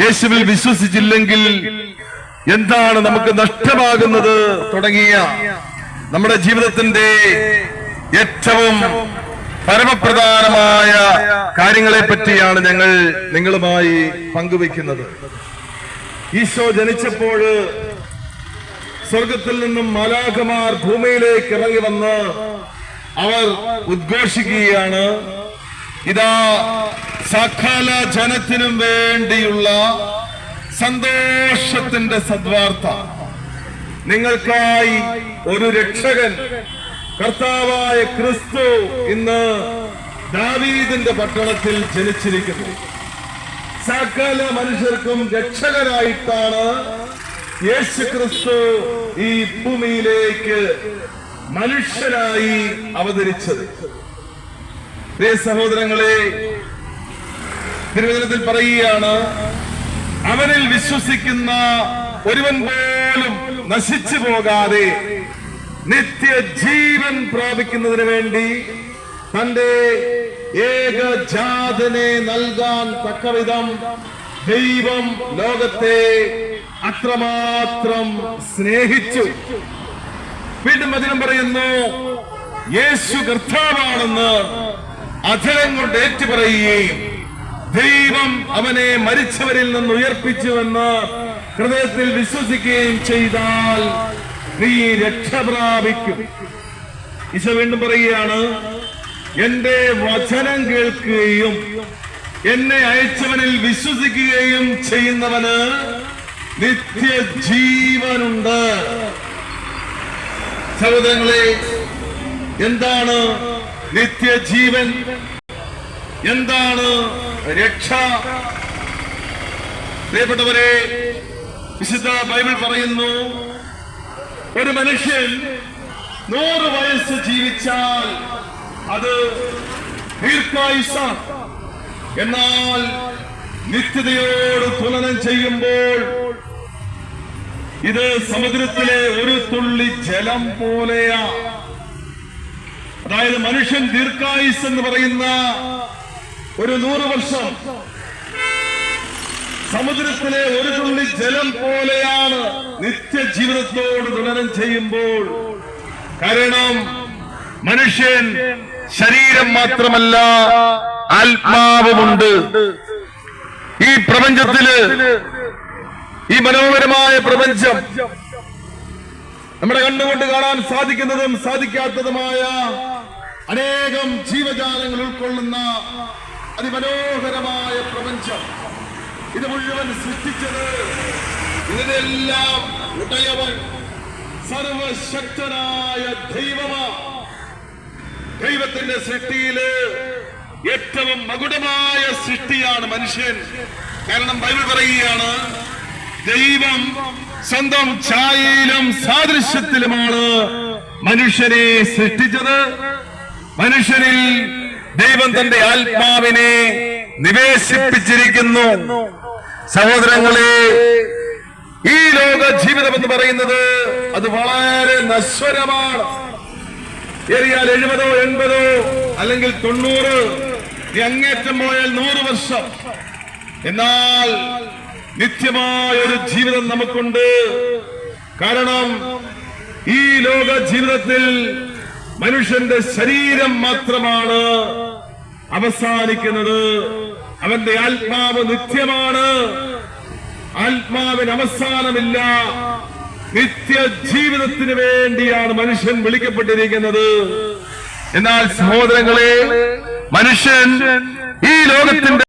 യേശുവിൽ വിശ്വസിച്ചില്ലെങ്കിൽ എന്താണ് നമുക്ക് നഷ്ടമാകുന്നത് തുടങ്ങിയ നമ്മുടെ ജീവിതത്തിന്റെ ഏറ്റവും പരമപ്രധാനമായ കാര്യങ്ങളെ പറ്റിയാണ് ഞങ്ങൾ നിങ്ങളുമായി പങ്കുവെക്കുന്നത്. ഈശോ ജനിച്ചപ്പോൾ സ്വർഗത്തിൽ നിന്നും മാലാഖമാർ ഭൂമിയിലേക്ക് ഇറങ്ങി വന്ന് അവർ ഉദ്ഘോഷിക്കുകയാണ്, ഇതാ സകല ജനത്തിനും വേണ്ടിയുള്ള സന്തോഷത്തിന്റെ സദ്വാർത്ത, നിങ്ങൾക്കായി ഒരു രക്ഷകൻ കർത്താവായ ക്രിസ്തു ഇന്ന് ദാവീദിന്റെ പട്ടണത്തിൽ ജനിച്ചിരിക്കുന്നു. സകല മനുഷ്യർക്കും രക്ഷകനായിട്ടാണ് യേശു ക്രിസ്തു ഈ ഭൂമിയിലേക്ക് മനുഷ്യനായി അവതരിച്ചത്. പ്രിയ സഹോദരങ്ങളെ, തിരുവചനത്തിൽ പറയുകയാണ്, അവനിൽ വിശ്വസിക്കുന്ന ഒരുവൻ പോലും നശിച്ചു പോകാതെ നിത്യജീവൻ പ്രാപിക്കുന്നതിന് വേണ്ടി തന്റെ ഏകജാതനെ നൽകാൻ തക്കവിധം ദൈവം ലോകത്തെ അത്രമാത്രം സ്നേഹിച്ചു. വീണ്ടും വചനം പറയുന്നു, യേശു കർത്താവാണെന്ന് അധരം കൊണ്ട് ഏറ്റുപറയുകയും ദൈവം അവനെ മരിച്ചവരിൽ നിന്ന് ഉയർപ്പിച്ചുവെന്ന് ഹൃദയത്തിൽ വിശ്വസിക്കുകയും ചെയ്താൽ നീ രക്ഷ പ്രാപിക്കും. ഈശോ വീണ്ടും പറയുകയാണ്, എന്റെ വചനം കേൾക്കുകയും എന്നെ അയച്ചവനിൽ വിശ്വസിക്കുകയും ചെയ്യുന്നവന് നിത്യജീവനുണ്ട്. സഹോദരങ്ങളെ, എന്താണ് നിത്യജീവൻ? എന്താണ് രക്ഷ? പ്രിയപ്പെട്ടവരെ, വിശുദ്ധ ബൈബിൾ പറയുന്നു, ഒരു മനുഷ്യൻ 100 വയസ്സ് ജീവിച്ചാൽ അത് ദീർഘായുസ്സാണ്. എന്നാൽ നിത്യതയോട് തുലനം ചെയ്യുമ്പോൾ ഇത് സമുദ്രത്തിലെ ഒരു തുള്ളി ജലം പോലെയാ. അതായത് മനുഷ്യൻ ദീർഘായുസ് എന്ന് പറയുന്ന ഒരു 100 വർഷം സമുദ്രത്തിലെ ഒരു തുള്ളി ജലം പോലെയാണ് നിത്യജീവിതത്തോട് തുലനം ചെയ്യുമ്പോൾ. കാരണം മനുഷ്യൻ ശരീരം മാത്രമല്ല, ആത്മാവുമുണ്ട്. ഈ പ്രപഞ്ചത്തില്, ഈ മനോഹരമായ പ്രപഞ്ചം, നമ്മുടെ കണ്ണുകൊണ്ട് കാണാൻ സാധിക്കുന്നതും സാധിക്കാത്തതുമായ അനേകം ജീവജാലങ്ങൾ ഉൾക്കൊള്ളുന്ന അതിമനോഹരമായ പ്രപഞ്ചം, ഇത് മുഴുവൻ സൃഷ്ടിച്ചത്, ഇതിനെല്ലാം ഉടയവൻ സർവശക്തനായ ദൈവമാണ്. ദൈവത്തിന്റെ സൃഷ്ടിയില് ഏറ്റവും മകുടമായ സൃഷ്ടിയാണ് മനുഷ്യൻ. കാരണം ബൈബിൾ പറയുകയാണ്, ദൈവം സ്വന്തം ഛായയിലും സാദൃശ്യത്തിലുമാണ് മനുഷ്യനെ സൃഷ്ടിച്ചത്. മനുഷ്യനിൽ ദൈവം തന്റെ ആത്മാവിനെ നിവേശിപ്പിച്ചിരിക്കുന്നു. സഹോദരങ്ങളെ, ഈ ലോക ജീവിതം എന്ന് പറയുന്നത് അത് വളരെ നശ്വരമാണ്. ഏറിയാൽ 70, 80 അല്ലെങ്കിൽ 90, അങ്ങേറ്റം പോയാൽ 100 വർഷം. എന്നാൽ നിത്യമായ ഒരു ജീവിതം നമുക്കുണ്ട്. കാരണം ഈ ലോക ജീവിതത്തിൽ മനുഷ്യന്റെ ശരീരം മാത്രമാണ് അവസാനിക്കുന്നത്. അവന്റെ ആത്മാവ് നിത്യമാണ്. ആത്മാവിന് അവസാനമില്ല. നിത്യജീവിതത്തിന് വേണ്ടിയാണ് മനുഷ്യൻ വിളിക്കപ്പെട്ടിരിക്കുന്നത്. എന്നാൽ സഹോദരങ്ങളെ, മനുഷ്യൻ ഈ ലോകത്തിന്റെ